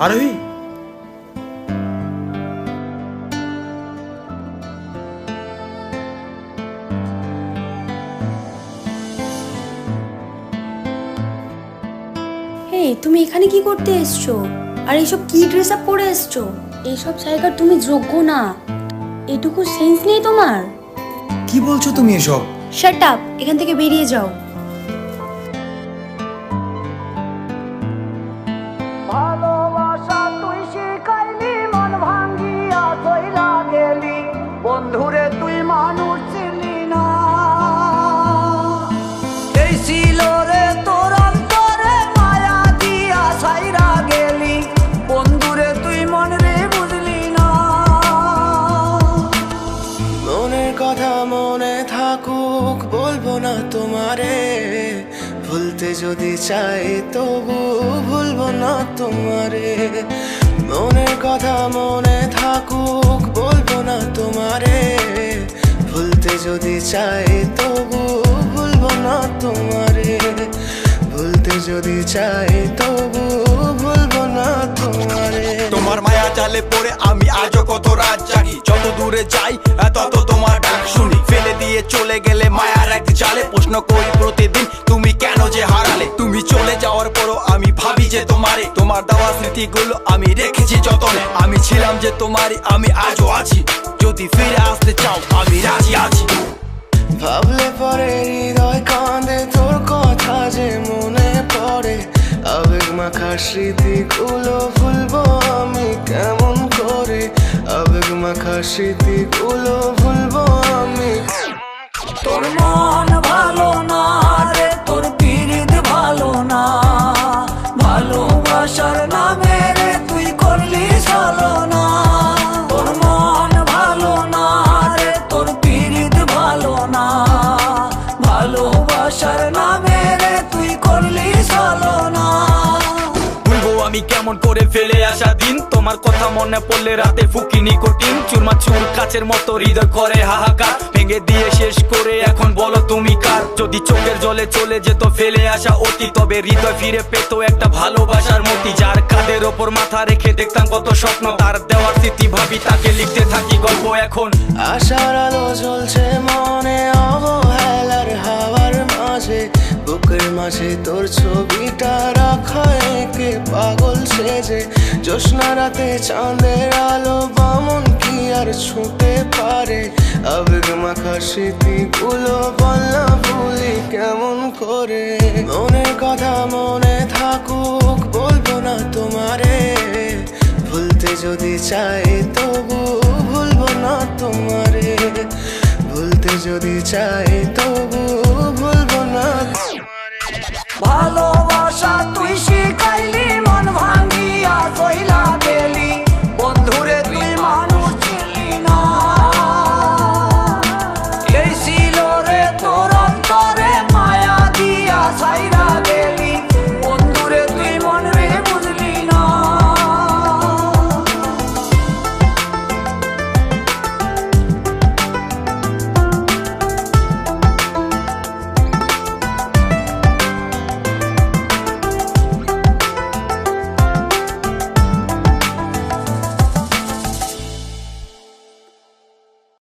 আরোহী, তুমি এখানে কি করতে এসছো? আর এইসব কি ড্রেস আপ পরে এসছো? এইসব জায়গার তুমি যোগ্য না। এটুকু সেন্স নেই তোমার? কি বলছো তুমি এসব? শাট আপ, এখান থেকে বেরিয়ে যাও। ভালোবাসা তুই শিখাইলি, মন ভাঙ্গিয়া চইলা গেলি, বন্ধুরে তুই মানুষ চিনলি না। এই ছিল রে তোর অন্তরে মায়া দিয়া ছাইরা গেলি, বন্ধুরে তুই মন রে বুঝলি না। মনের কথা মনে থাকুক, বলবো না তোমারে, ভুলতে যদি চাই তবু ভুলবো না তোমারে। মনের কথা মনে থাকুক, বলবো না তোমারে, ভুলতে যদি চাই তবু ভুলবো না তোমারে। ভুলতে যদি চাই তবু ভুলবো না তোমারে। তোমার মায়া জালে পড়ে আমি আজও কত রাত জাগি, যত দূরে যাই তত তোমার ডাক শুনি। ফেলে দিয়ে চলে গেলে মায়ার এক জালে, প্রশ্ন করি প্রতিদিন তুমি কেন যে হারালে। তুমি চলে যাওয়ার পরও আমি ভাবি যে তোমারে, তোমার দেওয়া স্মৃতিগুলো আমি রেখেছি যতনে। আমি ছিলাম যে তোমারই, আমি আজও আছি, যদি ফিরে আসতে চাও আমি রাজি আছি। ভাবলে পরে হৃদয় কাঁদে, তোর কথা যে মনে পড়ে। আবেগ মাখা স্মৃতিগুলো ভুলবো আমি কেমন করে। আবেগ মাখা স্মৃতিগুলো ভুলবো আমি। তোর মন ভালো না রে, তোর পিরিত ভালো না, ভালোবাসার নামে রে তুই করলি ছলনা। তোর মন ভালো না রে, তোর পিরিত ভালো না, ভালোবাসার নামে রে তুই করলি ছলনা। ভুলবো আমি কেমন করে ফেলে আসা দিন, তোমার কথা মনে পড়লে রাতে ফুকি নিকোটিন। চুরমা চুর কাচের মতো হৃদয় করে হাহাকার, ভেঙে দিয়ে শেষ করে এখন বলো তুমি কার। যদি চোখের জলে চলে যেত ফেলে আসা অতি, তবে হৃদয় ফিরে পেত একটা ভালোবাসার মতি। যার কাঁধের ওপর মাথা রেখে দেখতাম কত স্বপ্ন, তার দেওয়ার স্মৃতি ভাবি তাকে লিখতে থাকি গল্প এখন। আশার আলো জ্বলছে মনে অবহেলার হাওয়ার মাঝে, বুকের মাঝে তোর ছবিটা রাখা একে পাগল সেজে। জ্যোৎস্না রাতে চাঁদের আলো বামন কি আর ছুঁতে পারে। আবেগ মাখা স্মৃতিগুলো বলনা ভুলি কেমন করে। মনের কথা মনে থাকুক, বলবো না তোমারে, ভুলতে যদি চাই তবু ভুলবো না তোমারে। ভুলতে যদি চাই তবু ভুলবো না তোমারে। ভালোবাসা তুই